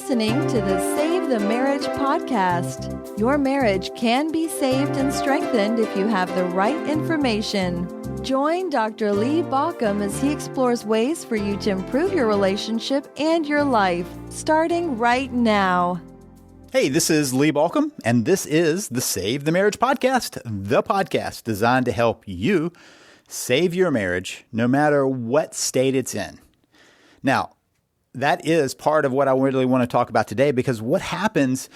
listening to the Save the Marriage podcast. Your marriage can be saved and strengthened if you have the right information. Join Dr. Lee Baucom as he explores ways for you to improve your relationship and your life, starting right now. Hey, this is Lee Baucom, and this is the Save the Marriage podcast, the podcast designed to help you save your marriage no matter what state it's in. Now, that is part of what I really want to talk about today, because what happens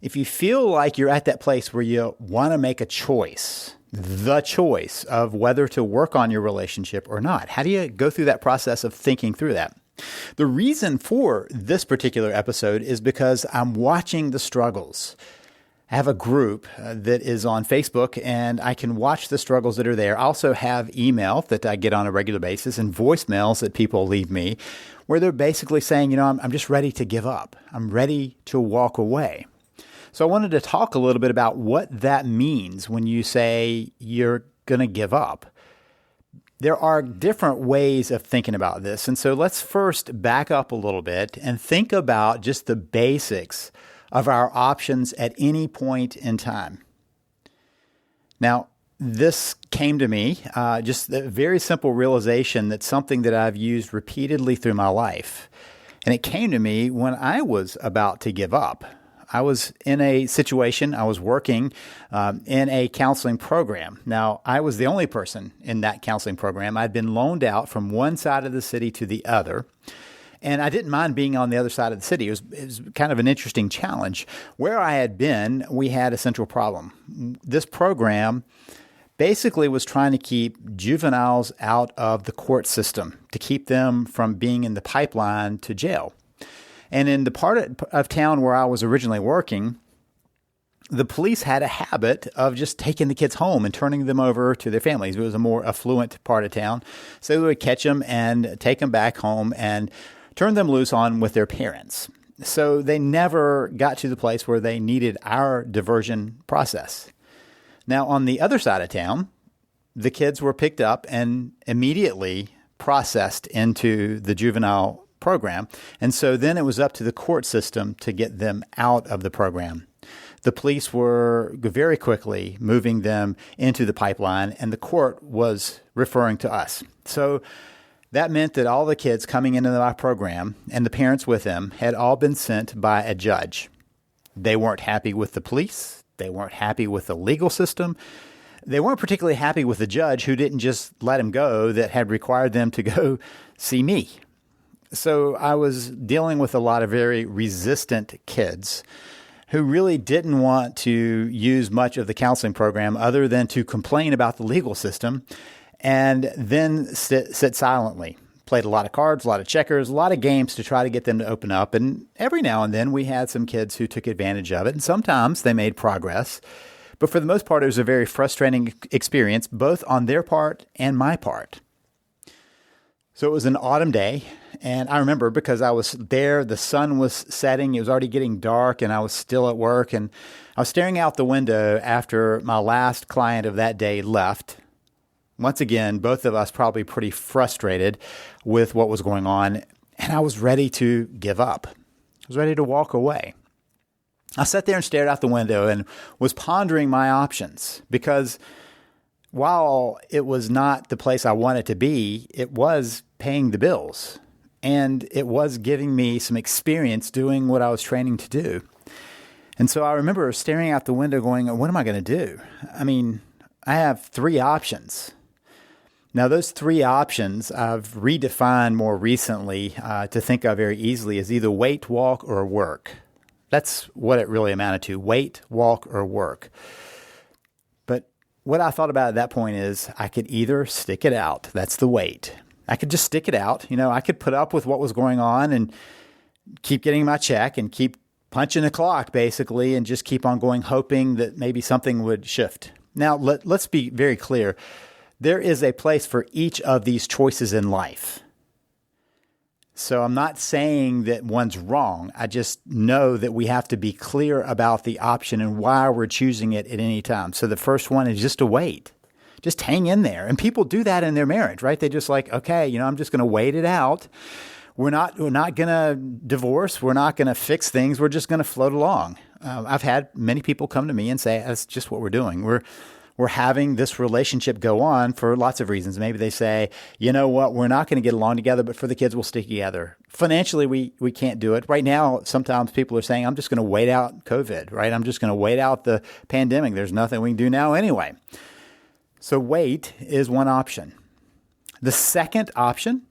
if you feel like you're at that place where you want to make a choice, the choice of whether to work on your relationship or not? How do you go through that process of thinking through that? The reason for this particular episode is because I'm watching the struggles. I have a group that is on Facebook, and I can watch the struggles that are there. I also have email that I get on a regular basis and voicemails that people leave me where they're basically saying, I'm just ready to give up. I'm ready to walk away. So I wanted to talk a little bit about what that means when you say you're going to give up. There are different ways of thinking about this. And so let's first back up a little bit and think about just the basics of our options at any point in time. Now, this came to me, just a very simple realization that's something that I've used repeatedly through my life. And it came to me when I was about to give up. I was in a situation, I was working in a counseling program. Now, I was the only person in that counseling program. I'd been loaned out from one side of the city to the other. And I didn't mind being on the other side of the city. It was kind of an interesting challenge. Where I had been, we had a central problem. This program basically was trying to keep juveniles out of the court system, to keep them from being in the pipeline to jail. And in the part of town where I was originally working, the police had a habit of just taking the kids home and turning them over to their families. It was a more affluent part of town. So they would catch them and take them back home and turn them loose on with their parents. So they never got to the place where they needed our diversion process. Now, on the other side of town, the kids were picked up and immediately processed into the juvenile program. And so then it was up to the court system to get them out of the program. The police were very quickly moving them into the pipeline, and the court was referring to us. So that meant that all the kids coming into my program and the parents with them had all been sent by a judge. They weren't happy with the police. They weren't happy with the legal system. They weren't particularly happy with the judge who didn't just let them go, that had required them to go see me. So I was dealing with a lot of very resistant kids who really didn't want to use much of the counseling program other than to complain about the legal system and then sit silently. Played a lot of cards, a lot of checkers, a lot of games to try to get them to open up. And every now and then we had some kids who took advantage of it, and sometimes they made progress. But for the most part, it was a very frustrating experience, both on their part and my part. So it was an autumn day, and I remember because I was there, the sun was setting, it was already getting dark, and I was still at work, and I was staring out the window after my last client of that day left. Once again, both of us probably pretty frustrated with what was going on, and I was ready to give up. I was ready to walk away. I sat there and stared out the window and was pondering my options, because while it was not the place I wanted to be, it was paying the bills, and it was giving me some experience doing what I was training to do. And so I remember staring out the window going, what am I going to do? I mean, I have three options. Now, those three options I've redefined more recently to think of very easily as either wait, walk, or work. That's what it really amounted to, wait, walk, or work. But what I thought about at that point is I could either stick it out. That's the wait. I could just stick it out. I could put up with what was going on and keep getting my check and keep punching the clock, basically, and just keep on going, hoping that maybe something would shift. Now, let's be very clear. There is a place for each of these choices in life. So I'm not saying that one's wrong. I just know that we have to be clear about the option and why we're choosing it at any time. So the first one is just to wait. Just hang in there. And people do that in their marriage, right? They just like, okay, I'm just going to wait it out. we're not going to divorce. We're not going to fix things. We're just going to float along. I've had many people come to me and say, that's just what we're doing. We're having this relationship go on for lots of reasons. Maybe they say, you know what, we're not going to get along together, but for the kids, we'll stick together. Financially, we can't do it. Right now, sometimes people are saying, I'm just going to wait out COVID, right? I'm just going to wait out the pandemic. There's nothing we can do now anyway. So wait is one option. The second option,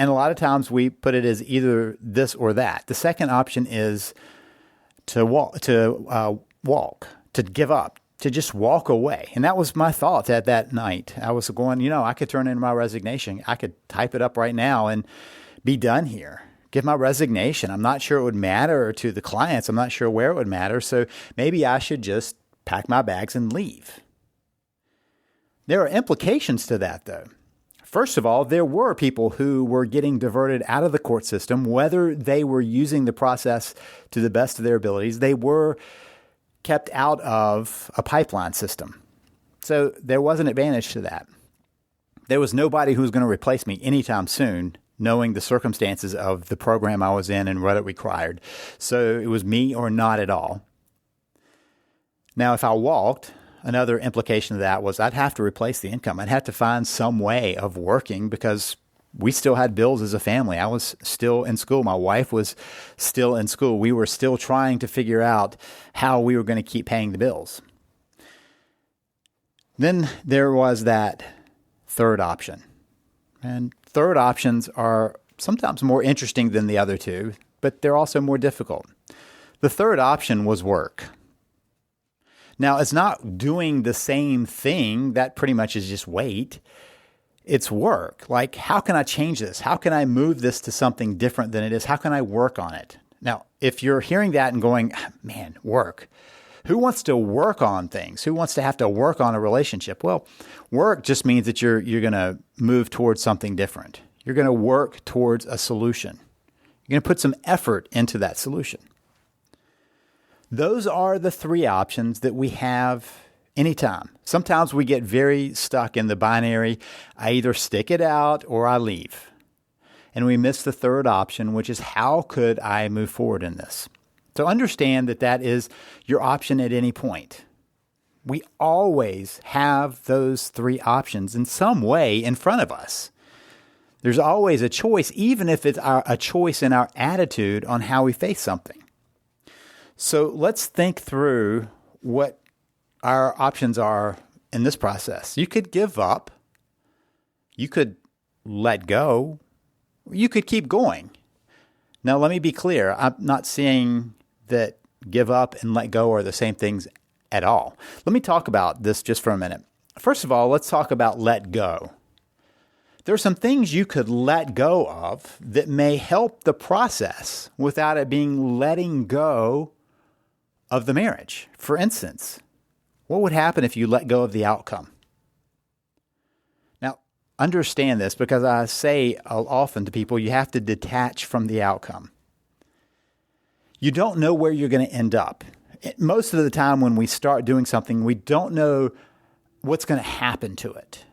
and a lot of times we put it as either this or that. The second option is to walk, to give up, to just walk away. And that was my thought at that night. I was going, I could turn in my resignation. I could type it up right now and be done here. Give my resignation. I'm not sure it would matter to the clients. I'm not sure where it would matter. So maybe I should just pack my bags and leave. There are implications to that, though. First of all, there were people who were getting diverted out of the court system, whether they were using the process to the best of their abilities. They were kept out of a pipeline system. So there was an advantage to that. There was nobody who was going to replace me anytime soon, knowing the circumstances of the program I was in and what it required. So it was me or not at all. Now, if I walked, another implication of that was I'd have to replace the income. I'd have to find some way of working because we still had bills as a family. I was still in school. My wife was still in school. We were still trying to figure out how we were going to keep paying the bills. Then there was that third option. And third options are sometimes more interesting than the other two, but they're also more difficult. The third option was work. Now, it's not doing the same thing. That pretty much is just wait. It's work. Like, how can I change this? How can I move this to something different than it is? How can I work on it? Now, if you're hearing that and going, man, work. Who wants to work on things? Who wants to have to work on a relationship? Well, work just means that you're going to move towards something different. You're going to work towards a solution. You're going to put some effort into that solution. Those are the three options that we have anytime. Sometimes we get very stuck in the binary. I either stick it out or I leave. And we miss the third option, which is how could I move forward in this? So understand that that is your option at any point. We always have those three options in some way in front of us. There's always a choice, even if it's a choice in our attitude on how we face something. So let's think through what our options are in this process. You could give up. You could let go. You could keep going. Now, let me be clear. I'm not saying that give up and let go are the same things at all. Let me talk about this just for a minute. First of all, let's talk about let go. There are some things you could let go of that may help the process without it being letting go of the marriage. For instance, what would happen if you let go of the outcome? Now, understand this because I say often to people, you have to detach from the outcome. You don't know where you're going to end up. Most of the time when we start doing something, we don't know what's going to happen to it.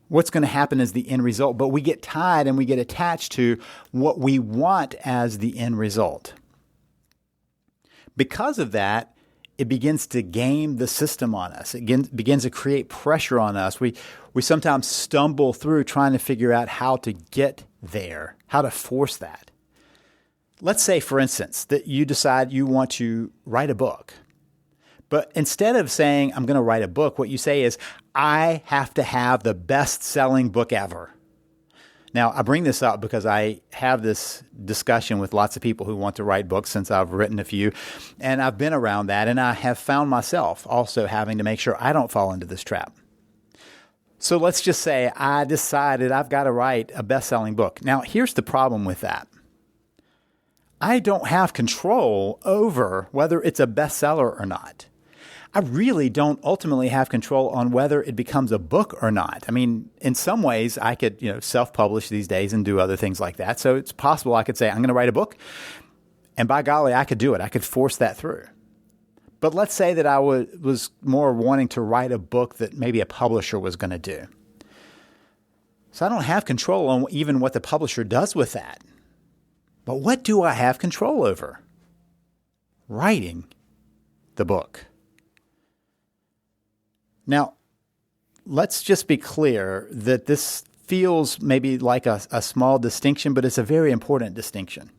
What's going to happen is the end result, but we get tied and we get attached to what we want as the end result. Because of that, it begins to game the system on us. It begins to create pressure on us. We sometimes stumble through trying to figure out how to get there, how to force that. Let's say, for instance, that you decide you want to write a book. But instead of saying, I'm going to write a book, what you say is, I have to have the best-selling book ever. Now, I bring this up because I have this discussion with lots of people who want to write books since I've written a few, and I've been around that, and I have found myself also having to make sure I don't fall into this trap. So let's just say I decided I've got to write a best-selling book. Now, here's the problem with that. I don't have control over whether it's a bestseller or not. I really don't ultimately have control on whether it becomes a book or not. I mean, in some ways, I could, self-publish these days and do other things like that. So it's possible I could say, I'm going to write a book, and by golly, I could do it. I could force that through. But let's say that I was more wanting to write a book that maybe a publisher was going to do. So I don't have control on even what the publisher does with that. But what do I have control over? Writing the book. Now, let's just be clear that this feels maybe like a small distinction, but it's a very important distinction.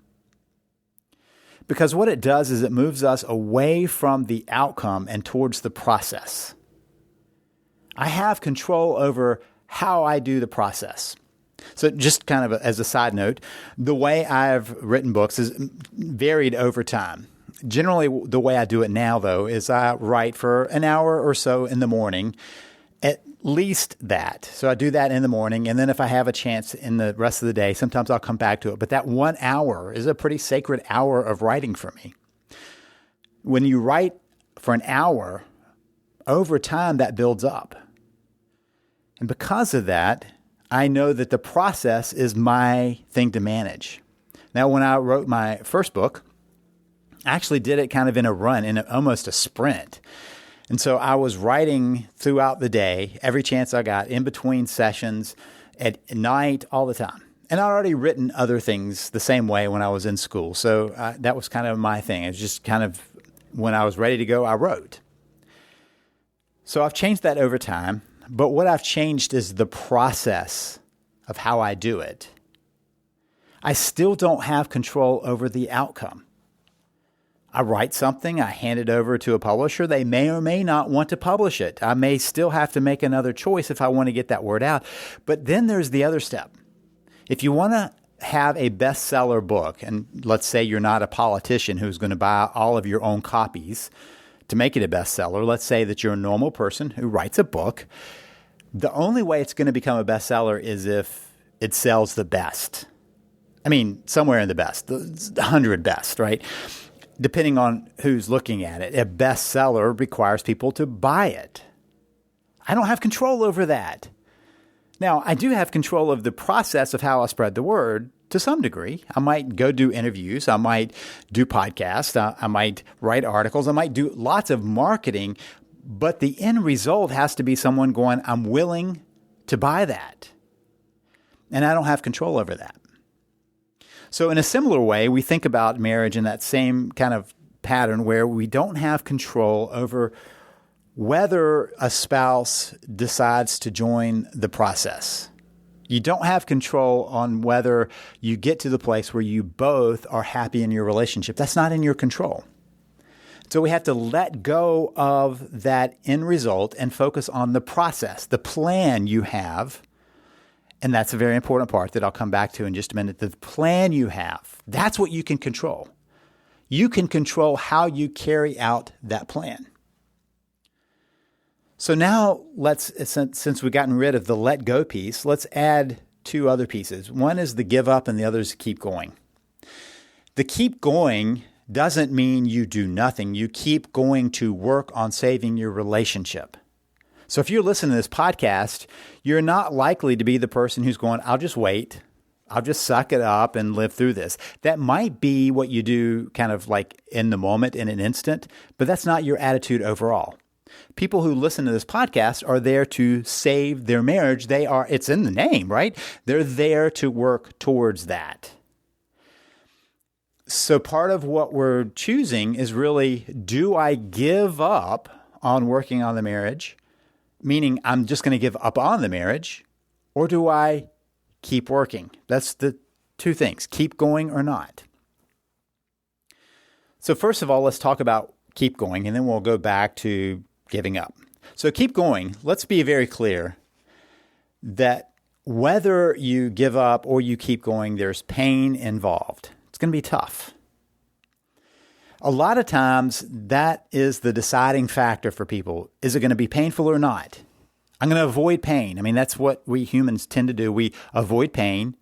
Because what it does is it moves us away from the outcome and towards the process. I have control over how I do the process. So just kind of as a side note, the way I've written books is varied over time. Generally, the way I do it now, though, is I write for an hour or so in the morning, at least that. So I do that in the morning, and then if I have a chance in the rest of the day, sometimes I'll come back to it. But that 1 hour is a pretty sacred hour of writing for me. When you write for an hour, over time that builds up. And because of that, I know that the process is my thing to manage. Now, when I wrote my first book, I actually did it kind of in a run, almost a sprint. And so I was writing throughout the day, every chance I got, in between sessions, at night, all the time. And I'd already written other things the same way when I was in school. So that was kind of my thing. It was just kind of when I was ready to go, I wrote. So I've changed that over time. But what I've changed is the process of how I do it. I still don't have control over the outcome. I write something, I hand it over to a publisher. They may or may not want to publish it. I may still have to make another choice if I want to get that word out. But then there's the other step. If you want to have a bestseller book, and let's say you're not a politician who's going to buy all of your own copies to make it a bestseller, let's say that you're a normal person who writes a book, the only way it's going to become a bestseller is if it sells the best. I mean, somewhere in the best, the 100 best, right? Depending on who's looking at it. A bestseller requires people to buy it. I don't have control over that. Now, I do have control of the process of how I spread the word to some degree. I might go do interviews. I might do podcasts. I might write articles. I might do lots of marketing. But the end result has to be someone going, I'm willing to buy that. And I don't have control over that. So in a similar way, we think about marriage in that same kind of pattern where we don't have control over whether a spouse decides to join the process. You don't have control on whether you get to the place where you both are happy in your relationship. That's not in your control. So we have to let go of that end result and focus on the process, the plan you have. And that's a very important part that I'll come back to in just a minute. The plan you have, that's what you can control. You can control how you carry out that plan. So now since we've gotten rid of the let go piece, let's add two other pieces. One is the give up and the other is keep going. The keep going doesn't mean you do nothing. You keep going to work on saving your relationship. So if you're listening to this podcast, you're not likely to be the person who's going, I'll just wait. I'll just suck it up and live through this. That might be what you do kind of like in the moment, in an instant, but that's not your attitude overall. People who listen to this podcast are there to save their marriage. It's in the name, right? They're there to work towards that. So part of what we're choosing is really, do I give up on working on the marriage? Meaning I'm just going to give up on the marriage, or do I keep working? That's the two things, keep going or not. So first of all, let's talk about keep going, and then we'll go back to giving up. So keep going. Let's be very clear that whether you give up or you keep going, there's pain involved. It's going to be tough. A lot of times, that is the deciding factor for people. Is it going to be painful or not? I'm going to avoid pain. I mean, that's what we humans tend to do. We avoid pain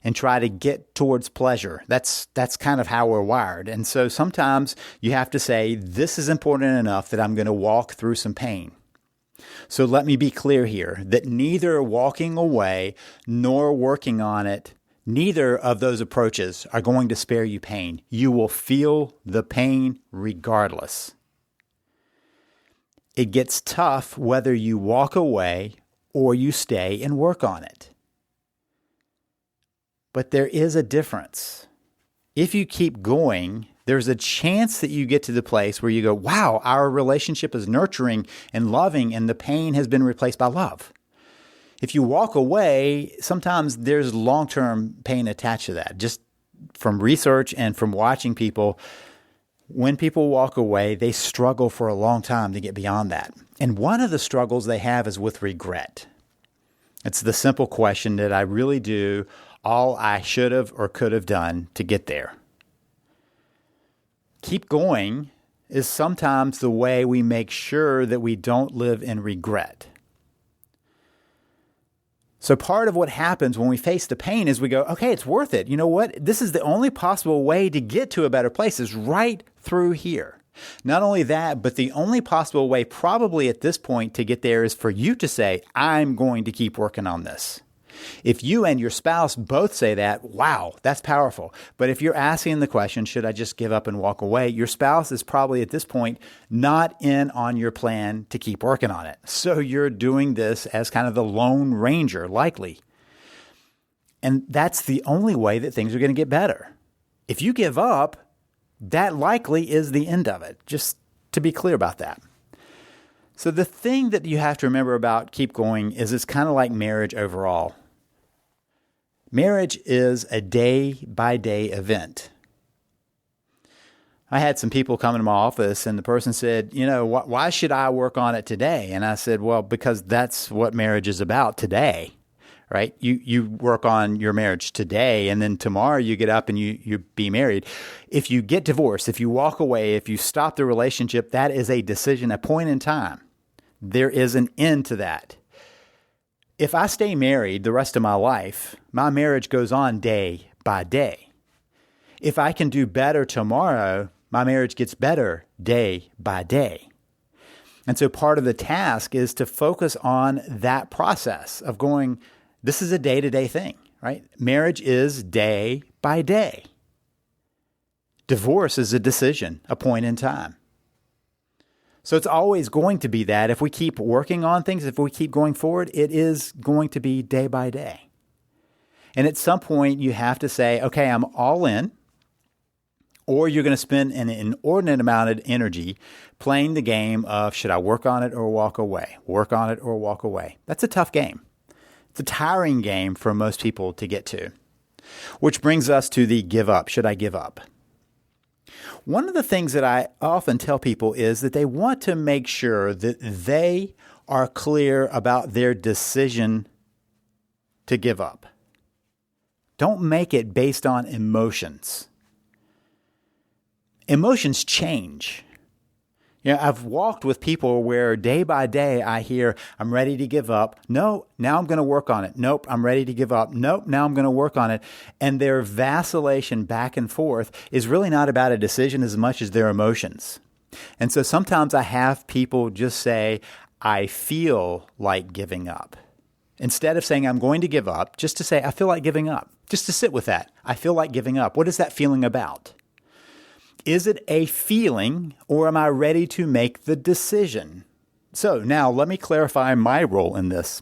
and try to get towards pleasure. That's kind of how we're wired. And so sometimes you have to say, this is important enough that I'm going to walk through some pain. So let me be clear here that neither walking away nor working on it, neither of those approaches are going to spare you pain. You will feel the pain regardless. It gets tough whether you walk away or you stay and work on it. But there is a difference. if you keep going, there's a chance that you get to the place where you go, wow, our relationship is nurturing and loving, and the pain has been replaced by love. If you walk away, sometimes there's long-term pain attached to that. Just from research and from watching people, when people walk away, they struggle for a long time to get beyond that. And one of the struggles they have is with regret. It's the simple question, did I really do all I should have or could have done to get there? Keep going is sometimes the way we make sure that we don't live in regret. So part of what happens when we face the pain is we go, okay, it's worth it. You know what? This is the only possible way to get to a better place is right through here. Not only that, but the only possible way probably at this point to get there is for you to say, I'm going to keep working on this. If you and your spouse both say that, wow, that's powerful. But if you're asking the question, should I just give up and walk away? Your spouse is probably at this point not in on your plan to keep working on it. So you're doing this as kind of the Lone Ranger, likely. And that's the only way that things are going to get better. If you give up, that likely is the end of it, just to be clear about that. So the thing that you have to remember about keep going is it's kind of like marriage overall. Marriage is a day-by-day event. I had some people come into my office and the person said, you know, why should I work on it today? And I said, well, because that's what marriage is about today, right? You work on your marriage today, and then tomorrow you get up and you be married. If you get divorced, if you walk away, if you stop the relationship, that is a decision, a point in time. There is an end to that. If I stay married the rest of my life, my marriage goes on day by day. If I can do better tomorrow, my marriage gets better day by day. And so part of the task is to focus on that process of going, this is a day-to-day thing, right? Marriage is day by day. Divorce is a decision, a point in time. So it's always going to be that. If we keep working on things, if we keep going forward, it is going to be day by day. And at some point, you have to say, okay, I'm all in, or you're going to spend an inordinate amount of energy playing the game of should I work on it or walk away? Work on it or walk away. That's a tough game. It's a tiring game for most people to get to, which brings us to the give up. Should I give up? One of the things that I often tell people is that they want to make sure that they are clear about their decision to give up. Don't make it based on emotions. Emotions change. You know, I've walked with people where day by day I hear, I'm ready to give up. No, now I'm going to work on it. Nope, I'm ready to give up. Nope, now I'm going to work on it. And their vacillation back and forth is really not about a decision as much as their emotions. And so sometimes I have people just say, I feel like giving up. Instead of saying I'm going to give up, just to say, I feel like giving up. Just to sit with that. I feel like giving up. What is that feeling about? Is it a feeling, or am I ready to make the decision? So now let me clarify my role in this.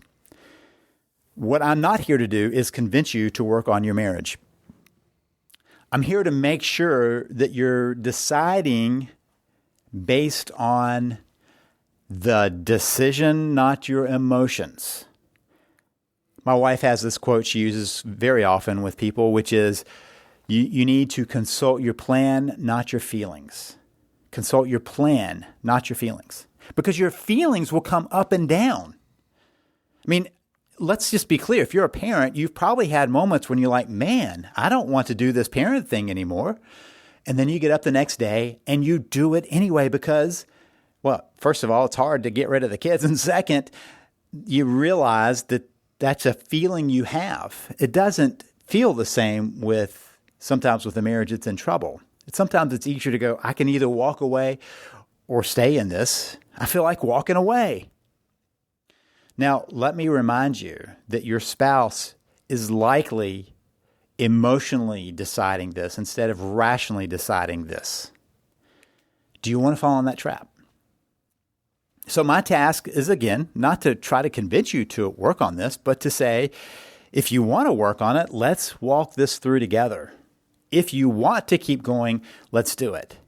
What I'm not here to do is convince you to work on your marriage. I'm here to make sure that you're deciding based on the decision, not your emotions. My wife has this quote she uses very often with people, which is, You need to consult your plan, not your feelings. Consult your plan, not your feelings. Because your feelings will come up and down. I mean, let's just be clear. If you're a parent, you've probably had moments when you're like, man, I don't want to do this parent thing anymore. And then you get up the next day and you do it anyway because, well, first of all, it's hard to get rid of the kids. And second, you realize that that's a feeling you have. It doesn't feel the same sometimes with a marriage that's in trouble. Sometimes it's easier to go, I can either walk away or stay in this. I feel like walking away. Now, let me remind you that your spouse is likely emotionally deciding this instead of rationally deciding this. Do you want to fall in that trap? So my task is, again, not to try to convince you to work on this, but to say, if you want to work on it, let's walk this through together. If you want to keep going, let's do it.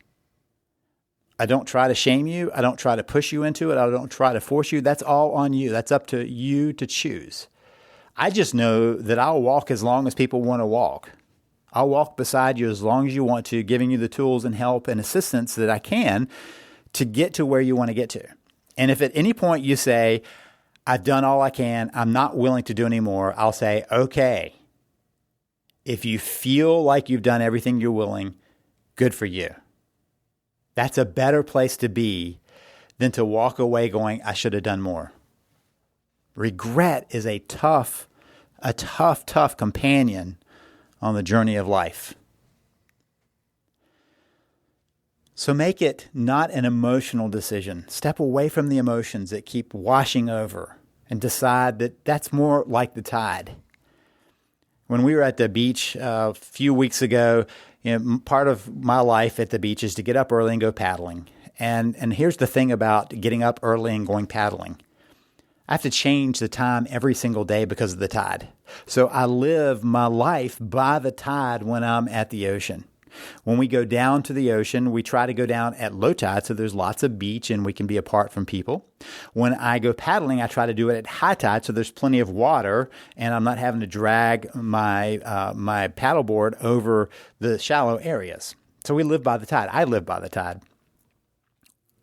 I don't try to shame you. I don't try to push you into it. I don't try to force you. That's all on you. That's up to you to choose. I just know that I'll walk as long as people want to walk. I'll walk beside you as long as you want to, giving you the tools and help and assistance that I can to get to where you want to get to. And if at any point you say, I've done all I can, I'm not willing to do any more, I'll say, okay. If you feel like you've done everything you're willing, good for you. That's a better place to be than to walk away going, I should have done more. Regret is a tough companion on the journey of life. So make it not an emotional decision. Step away from the emotions that keep washing over and decide that that's more like the tide. When we were at the beach a few weeks ago, part of my life at the beach is to get up early and go paddling. And here's the thing about getting up early and going paddling. I have to change the time every single day because of the tide. So I live my life by the tide when I'm at the ocean. When we go down to the ocean, we try to go down at low tide, so there's lots of beach and we can be apart from people. When I go paddling, I try to do it at high tide, so there's plenty of water and I'm not having to drag my paddleboard over the shallow areas. So we live by the tide. I live by the tide.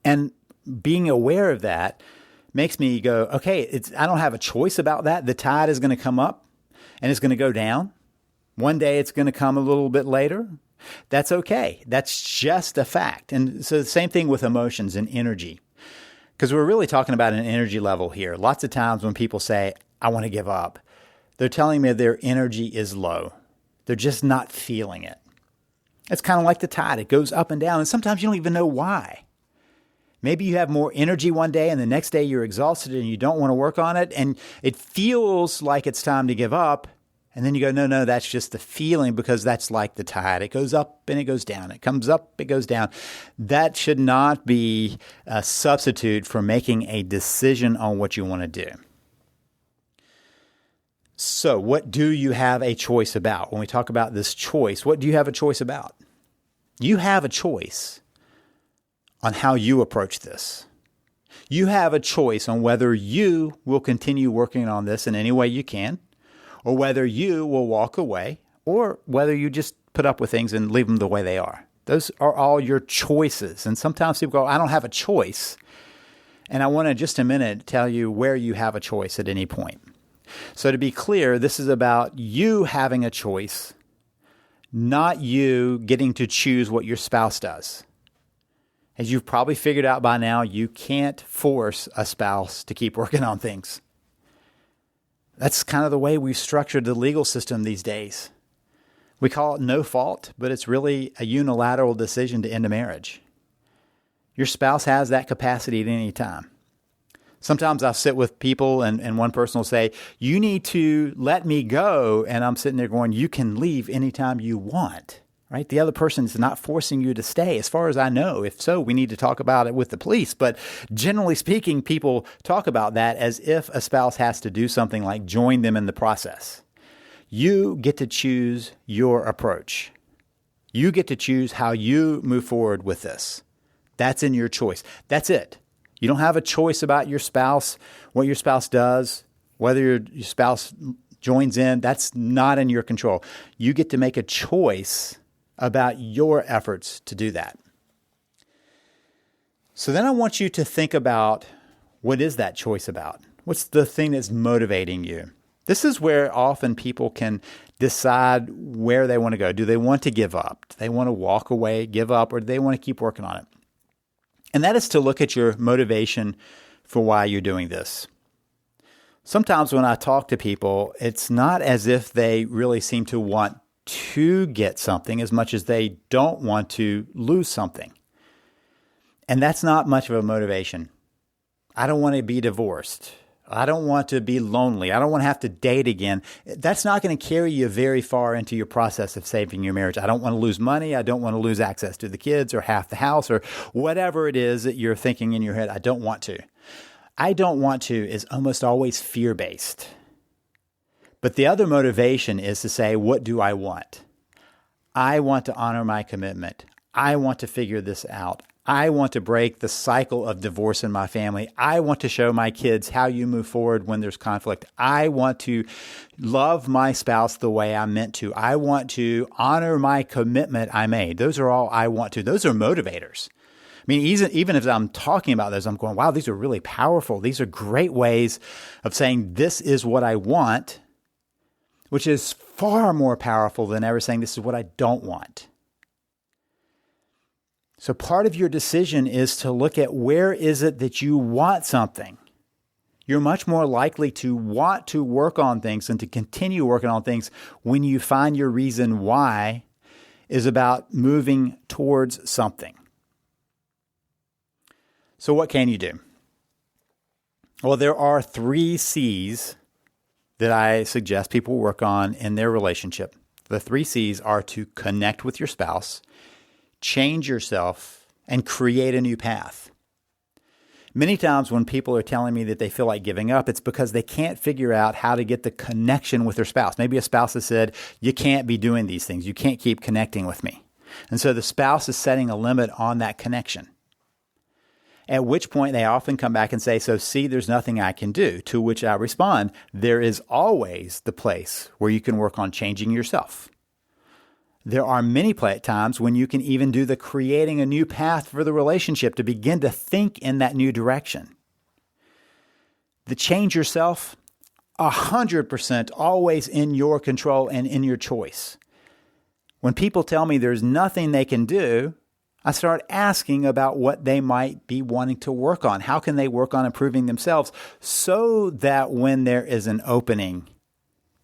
And being aware of that makes me go, okay, I don't have a choice about that. The tide is going to come up and it's going to go down. One day it's going to come a little bit later. That's okay. That's just a fact. And so the same thing with emotions and energy, because we're really talking about an energy level here. Lots of times when people say, I want to give up, they're telling me their energy is low. They're just not feeling it. It's kind of like the tide. It goes up and down, and sometimes you don't even know why. Maybe you have more energy one day and the next day you're exhausted and you don't want to work on it and it feels like it's time to give up. And then you go, no, that's just the feeling, because that's like the tide. It goes up and it goes down. It comes up, it goes down. That should not be a substitute for making a decision on what you want to do. So what do you have a choice about? When we talk about this choice, what do you have a choice about? You have a choice on how you approach this. You have a choice on whether you will continue working on this in any way you can, or whether you will walk away, or whether you just put up with things and leave them the way they are. Those are all your choices. And sometimes people go, I don't have a choice. And I want to just a minute tell you where you have a choice at any point. So to be clear, this is about you having a choice, not you getting to choose what your spouse does. As you've probably figured out by now, you can't force a spouse to keep working on things. That's kind of the way we've structured the legal system these days. We call it no fault, but it's really a unilateral decision to end a marriage. Your spouse has that capacity at any time. Sometimes I'll sit with people and one person will say, you need to let me go. And I'm sitting there going, you can leave anytime you want. Right? The other person is not forcing you to stay, as far as I know. If so, we need to talk about it with the police. But generally speaking, people talk about that as if a spouse has to do something like join them in the process. You get to choose your approach. You get to choose how you move forward with this. That's in your choice. That's it. You don't have a choice about your spouse, what your spouse does, whether your spouse joins in. That's not in your control. You get to make a choice about your efforts to do that. So then I want you to think about, what is that choice about? What's the thing that's motivating you? This is where often people can decide where they want to go. Do they want to give up? Do they want to walk away, give up, or do they want to keep working on it? And that is to look at your motivation for why you're doing this. Sometimes when I talk to people, it's not as if they really seem to want to get something as much as they don't want to lose something. And that's not much of a motivation. I don't want to be divorced. I don't want to be lonely. I don't want to have to date again. That's not going to carry you very far into your process of saving your marriage. I don't want to lose money. I don't want to lose access to the kids or half the house or whatever it is that you're thinking in your head. I don't want to. I don't want to is almost always fear-based. But the other motivation is to say, what do I want? I want to honor my commitment. I want to figure this out. I want to break the cycle of divorce in my family. I want to show my kids how you move forward when there's conflict. I want to love my spouse the way I'm meant to. I want to honor my commitment I made. Those are all I want to. Those are motivators. I mean, even if I'm talking about those, I'm going, wow, these are really powerful. These are great ways of saying this is what I want, which is far more powerful than ever saying this is what I don't want. So part of your decision is to look at where is it that you want something. You're much more likely to want to work on things and to continue working on things when you find your reason why is about moving towards something. So what can you do? Well, there are 3 C's that I suggest people work on in their relationship. The 3 C's are to connect with your spouse, change yourself, and create a new path. Many times when people are telling me that they feel like giving up, it's because they can't figure out how to get the connection with their spouse. Maybe a spouse has said, you can't be doing these things. You can't keep connecting with me. And so the spouse is setting a limit on that connection. At which point they often come back and say, so see, there's nothing I can do. To which I respond, there is always the place where you can work on changing yourself. There are many times when you can even do the creating a new path for the relationship to begin to think in that new direction. The change yourself, 100% always in your control and in your choice. When people tell me there's nothing they can do, I start asking about what they might be wanting to work on. How can they work on improving themselves so that when there is an opening,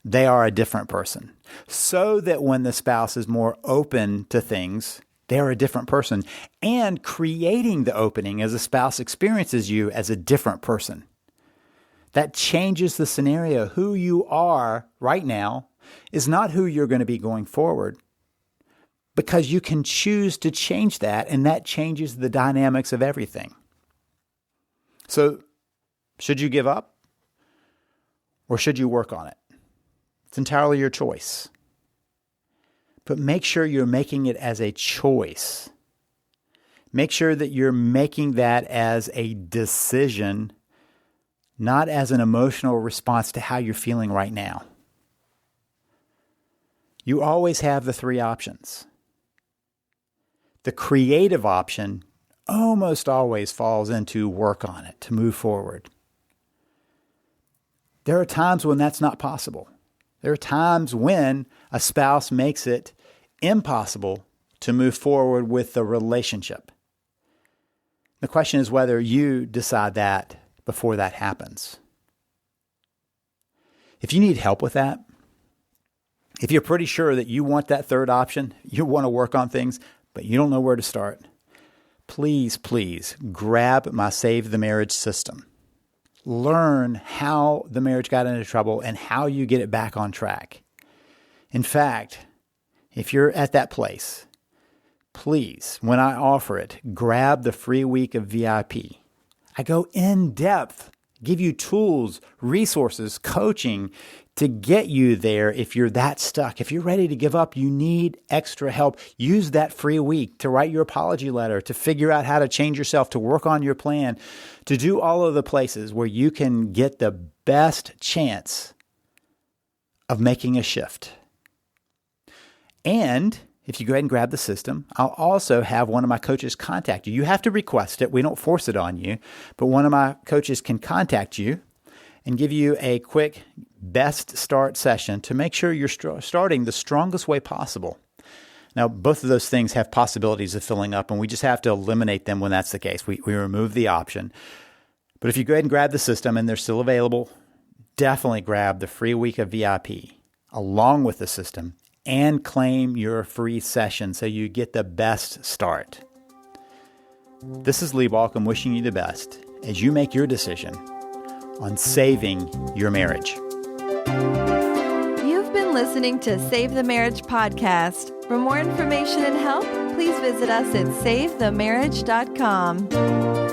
they are a different person? So that when the spouse is more open to things, they are a different person. And creating the opening as a spouse experiences you as a different person. That changes the scenario. Who you are right now is not who you're going to be going forward. Because you can choose to change that, and that changes the dynamics of everything. So, should you give up? Or should you work on it? It's entirely your choice. But make sure you're making it as a choice. Make sure that you're making that as a decision, not as an emotional response to how you're feeling right now. You always have the 3 options. The creative option almost always falls into work on it, to move forward. There are times when that's not possible. There are times when a spouse makes it impossible to move forward with the relationship. The question is whether you decide that before that happens. If you need help with that, if you're pretty sure that you want that 3rd option, you want to work on things, but you don't know where to start, please grab my Save the Marriage system. Learn how the marriage got into trouble and how you get it back on track. In fact, if you're at that place, please, when I offer it, grab the free week of VIP. I go in depth, give you tools, resources, coaching to get you there if you're that stuck. If you're ready to give up, you need extra help. Use that free week to write your apology letter, to figure out how to change yourself, to work on your plan, to do all of the places where you can get the best chance of making a shift. And if you go ahead and grab the system, I'll also have one of my coaches contact you. You have to request it. We don't force it on you, but one of my coaches can contact you and give you a quick best start session to make sure you're starting the strongest way possible. Now, both of those things have possibilities of filling up, and we just have to eliminate them when that's the case. We remove the option. But if you go ahead and grab the system and they're still available, definitely grab the free week of VIP along with the system and claim your free session so you get the best start. This is Lee Balcom wishing you the best as you make your decision on saving your marriage. You've been listening to Save the Marriage podcast. For more information and help, please visit us at SaveTheMarriage.com.